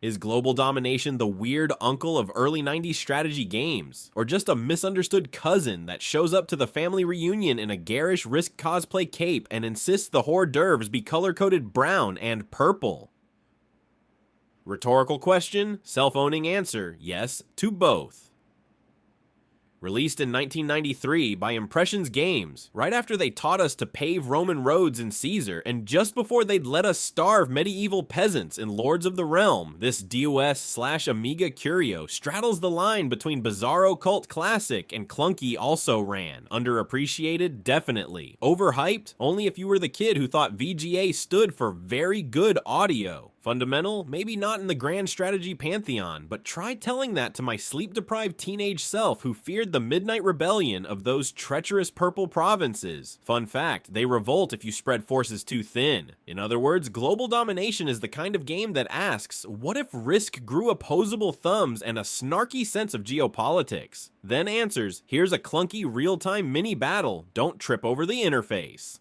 Is Global Domination the weird uncle of early 90s strategy games? Or just a misunderstood cousin that shows up to the family reunion in a garish Risk cosplay cape and insists the hors d'oeuvres be color-coded brown and purple? Rhetorical question, self-owning answer, yes to both. Released in 1993 by Impressions Games, right after they taught us to pave Roman roads in Caesar, and just before they'd let us starve medieval peasants in Lords of the Realm, this DOS/Amiga curio straddles the line between bizarro cult classic and clunky also ran. Underappreciated? Definitely. Overhyped? Only if you were the kid who thought VGA stood for very good audio. Fundamental? Maybe not in the grand strategy pantheon, but try telling that to my sleep-deprived teenage self who feared the midnight rebellion of those treacherous purple provinces. Fun fact, they revolt if you spread forces too thin. In other words, Global Domination is the kind of game that asks, what if Risk grew opposable thumbs and a snarky sense of geopolitics? Then answers, here's a clunky real-time mini-battle, don't trip over the interface.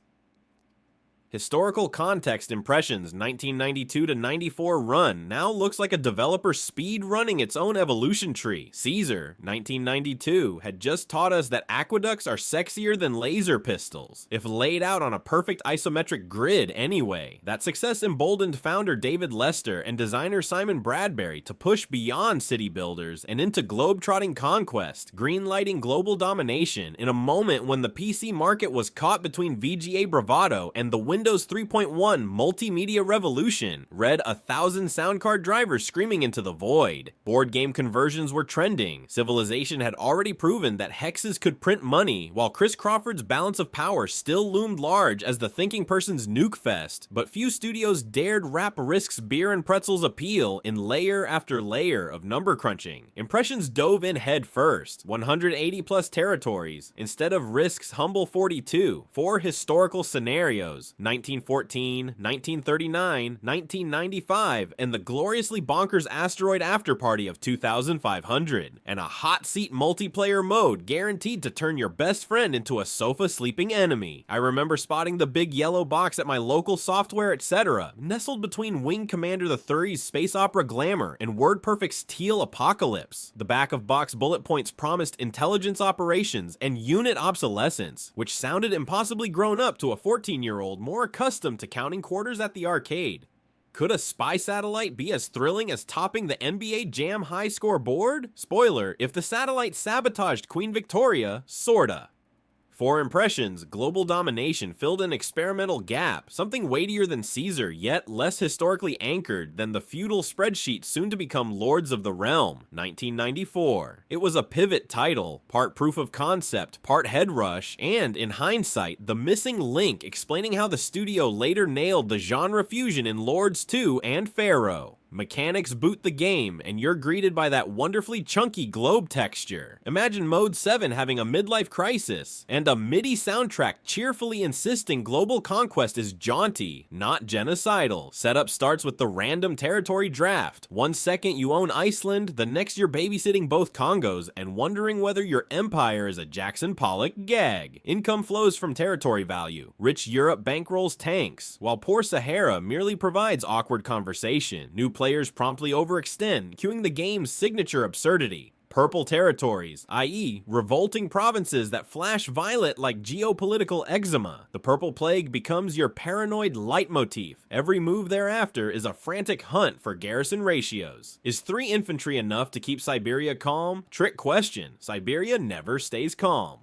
Historical Context Impressions 1992 to 94 run now looks like a developer speed running its own evolution tree. Caesar 1992 had just taught us that aqueducts are sexier than laser pistols, if laid out on a perfect isometric grid anyway. That success emboldened founder David Lester and designer Simon Bradbury to push beyond city builders and into globe-trotting conquest, greenlighting Global Domination in a moment when the PC market was caught between VGA bravado and the Windows 3.1 multimedia revolution, read 1,000 sound card drivers screaming into the void. Board game conversions were trending. Civilization had already proven that hexes could print money, while Chris Crawford's balance of power still loomed large as the thinking person's nuke fest, but few studios dared wrap Risk's beer and pretzels appeal in layer after layer of number crunching. Impressions dove in head first, 180 plus territories, instead of Risk's humble 42, 4 historical scenarios, 1914, 1939, 1995, and the gloriously bonkers asteroid afterparty of 2500, and a hot seat multiplayer mode guaranteed to turn your best friend into a sofa sleeping enemy. I remember spotting the big yellow box at my local software etc., nestled between Wing Commander the Thury's space opera glamour and WordPerfect's teal apocalypse. The back of box bullet points promised intelligence operations and unit obsolescence, which sounded impossibly grown up to a 14-year-old more accustomed to counting quarters at the arcade. Could a spy satellite be as thrilling as topping the NBA Jam high score board? Spoiler, if the satellite sabotaged Queen Victoria, sorta. For Impressions, Global Domination filled an experimental gap, something weightier than Caesar, yet less historically anchored than the feudal spreadsheet soon to become Lords of the Realm, 1994. It was a pivot title, part proof of concept, part head rush, and, in hindsight, the missing link explaining how the studio later nailed the genre fusion in Lords 2 and Pharaoh. Mechanics boot the game, and you're greeted by that wonderfully chunky globe texture. Imagine Mode 7 having a midlife crisis, and a MIDI soundtrack cheerfully insisting global conquest is jaunty, not genocidal. Setup starts with the random territory draft. 1 second you own Iceland, the next you're babysitting both Congos, and wondering whether your empire is a Jackson Pollock gag. Income flows from territory value. Rich Europe bankrolls tanks, while poor Sahara merely provides awkward conversation. New players promptly overextend, cueing the game's signature absurdity. Purple territories, i.e. revolting provinces that flash violet like geopolitical eczema. The Purple Plague becomes your paranoid leitmotif. Every move thereafter is a frantic hunt for garrison ratios. Is 3 infantry enough to keep Siberia calm? Trick question. Siberia never stays calm.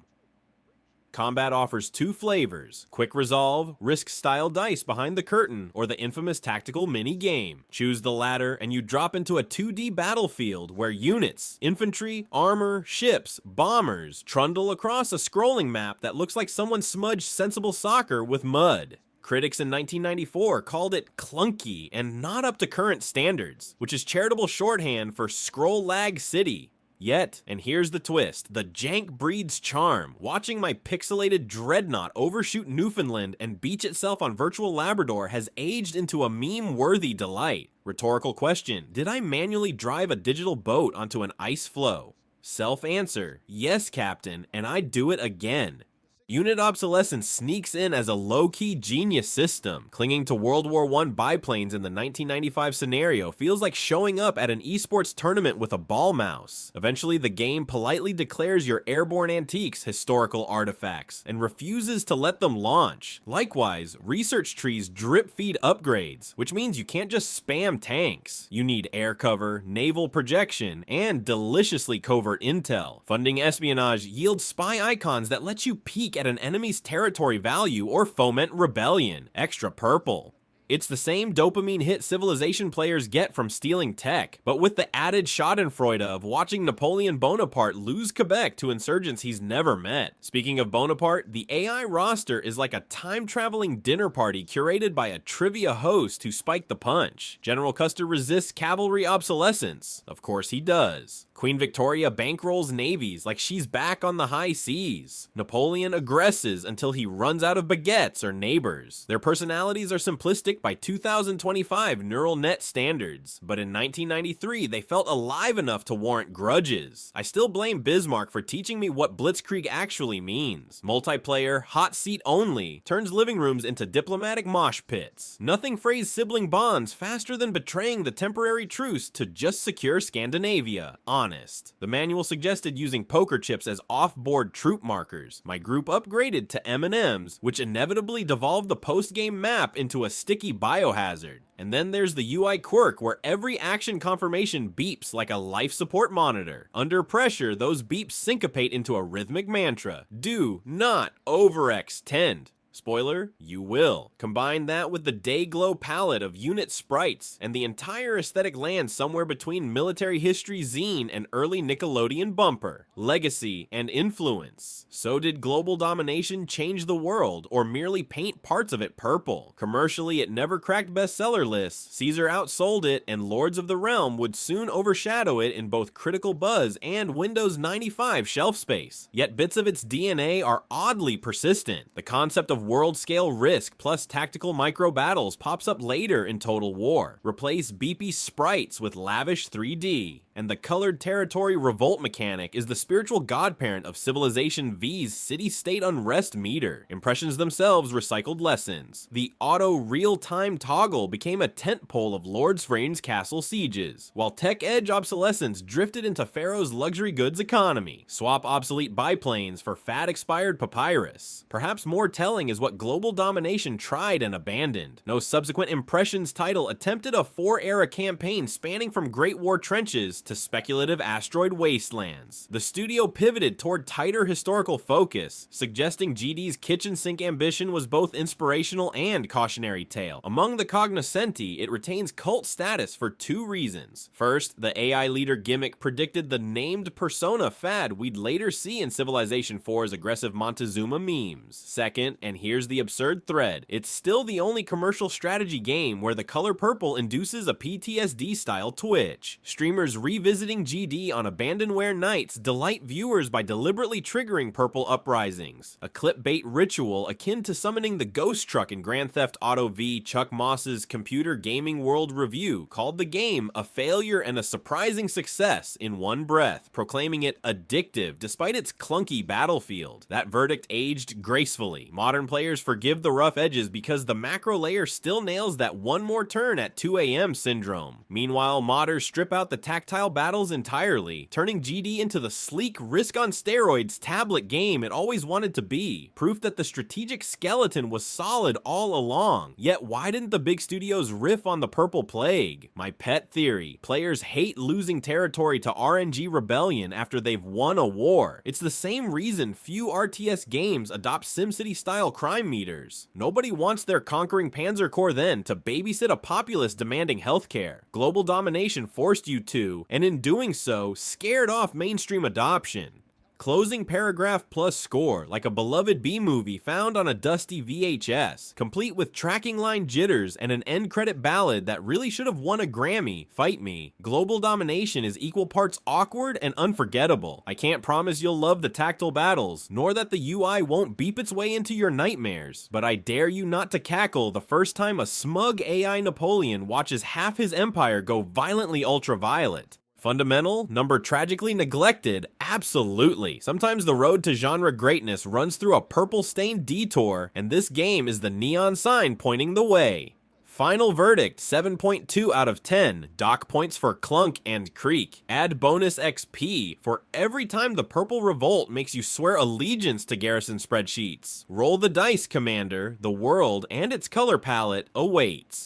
Combat offers 2 flavors, quick resolve, Risk-style dice behind the curtain, or the infamous tactical mini-game. Choose the latter, and you drop into a 2D battlefield where units, infantry, armor, ships, bombers trundle across a scrolling map that looks like someone smudged Sensible Soccer with mud. Critics in 1994 called it clunky and not up to current standards, which is charitable shorthand for scroll lag city. Yet, and here's the twist, the jank breeds charm. Watching my pixelated dreadnought overshoot Newfoundland and beach itself on virtual Labrador has aged into a meme-worthy delight. Rhetorical question, did I manually drive a digital boat onto an ice floe? Self-answer, yes, Captain, and I'd do it again. Unit obsolescence sneaks in as a low-key genius system. Clinging to World War I biplanes in the 1995 scenario feels like showing up at an esports tournament with a ball mouse. Eventually, the game politely declares your airborne antiques historical artifacts and refuses to let them launch. Likewise, research trees drip-feed upgrades, which means you can't just spam tanks. You need air cover, naval projection, and deliciously covert intel. Funding espionage yields spy icons that let you peek at an enemy's territory value or foment rebellion. Extra purple. It's the same dopamine hit Civilization players get from stealing tech, but with the added schadenfreude of watching Napoleon Bonaparte lose Quebec to insurgents he's never met. Speaking of Bonaparte, the AI roster is like a time-traveling dinner party curated by a trivia host who spiked the punch. General Custer resists cavalry obsolescence. Of course he does. Queen Victoria bankrolls navies like she's back on the high seas. Napoleon aggresses until he runs out of baguettes or neighbors. Their personalities are simplistic by 2025 neural net standards, but in 1993 they felt alive enough to warrant grudges. I still blame Bismarck for teaching me what blitzkrieg actually means. Multiplayer, hot seat only, turns living rooms into diplomatic mosh pits. Nothing frays sibling bonds faster than betraying the temporary truce to just secure Scandinavia. Honest. The manual suggested using poker chips as off-board troop markers. My group upgraded to M&Ms, which inevitably devolved the post-game map into a sticky biohazard. And then there's the UI quirk where every action confirmation beeps like a life support monitor. Under pressure, those beeps syncopate into a rhythmic mantra. Do not overextend. Spoiler, you will. Combine that with the day-glow palette of unit sprites, and the entire aesthetic lands somewhere between military history zine and early Nickelodeon bumper. Legacy and influence. So did Global Domination change the world, or merely paint parts of it purple? Commercially, it never cracked bestseller lists, Caesar outsold it, and Lords of the Realm would soon overshadow it in both critical buzz and Windows 95 shelf space. Yet bits of its DNA are oddly persistent. The concept of world-scale risk plus tactical micro-battles pops up later in Total War. Replace beepy sprites with lavish 3D. And the colored territory revolt mechanic is the spiritual godparent of Civilization V's city-state unrest meter. Impressions themselves recycled lessons. The auto real-time toggle became a tentpole of Lord's Reigns castle sieges, while tech edge obsolescence drifted into Pharaoh's luxury goods economy. Swap obsolete biplanes for fat expired papyrus. Perhaps more telling is what Global Domination tried and abandoned. No subsequent Impressions title attempted a 4-era campaign spanning from Great War trenches to speculative asteroid wastelands. The studio pivoted toward tighter historical focus, suggesting GD's kitchen sink ambition was both inspirational and cautionary tale. Among the cognoscenti, it retains cult status for two reasons. First, the AI leader gimmick predicted the named persona fad we'd later see in Civilization 4's aggressive Montezuma memes. Second, and here's the absurd thread, it's still the only commercial strategy game where the color purple induces a PTSD-style twitch. Streamers revisiting GD on abandonware nights delight viewers by deliberately triggering purple uprisings, a clipbait ritual akin to summoning the ghost truck in Grand Theft Auto V. Chuck Moss's Computer Gaming World review called the game a failure and a surprising success in one breath, proclaiming it addictive despite its clunky battlefield. That verdict aged gracefully. Modern players forgive the rough edges because the macro layer still nails that one more turn at 2 AM syndrome. Meanwhile, modders strip out the tactile battles entirely, turning GD into the sleek risk on steroids tablet game it always wanted to be. Proof that the strategic skeleton was solid all along. Yet why didn't the big studios riff on the purple plague? My pet theory, players hate losing territory to RNG rebellion after they've won a war. It's the same reason few RTS games adopt SimCity style crime meters. Nobody wants their conquering Panzer Corps then to babysit a populace demanding healthcare. Global Domination forced you to, and in doing so, scared off mainstream adoption. Closing paragraph plus score, like a beloved B-movie found on a dusty VHS, complete with tracking line jitters and an end credit ballad that really should have won a Grammy, fight me. Global Domination is equal parts awkward and unforgettable. I can't promise you'll love the tactile battles, nor that the UI won't beep its way into your nightmares, but I dare you not to cackle the first time a smug AI Napoleon watches half his empire go violently ultraviolet. Fundamental? Number tragically neglected? Absolutely. Sometimes the road to genre greatness runs through a purple-stained detour, and this game is the neon sign pointing the way. Final verdict, 7.2 out of 10. Dock points for Clunk and Creek. Add bonus XP for every time the purple revolt makes you swear allegiance to garrison spreadsheets. Roll the dice, Commander. The world and its color palette awaits.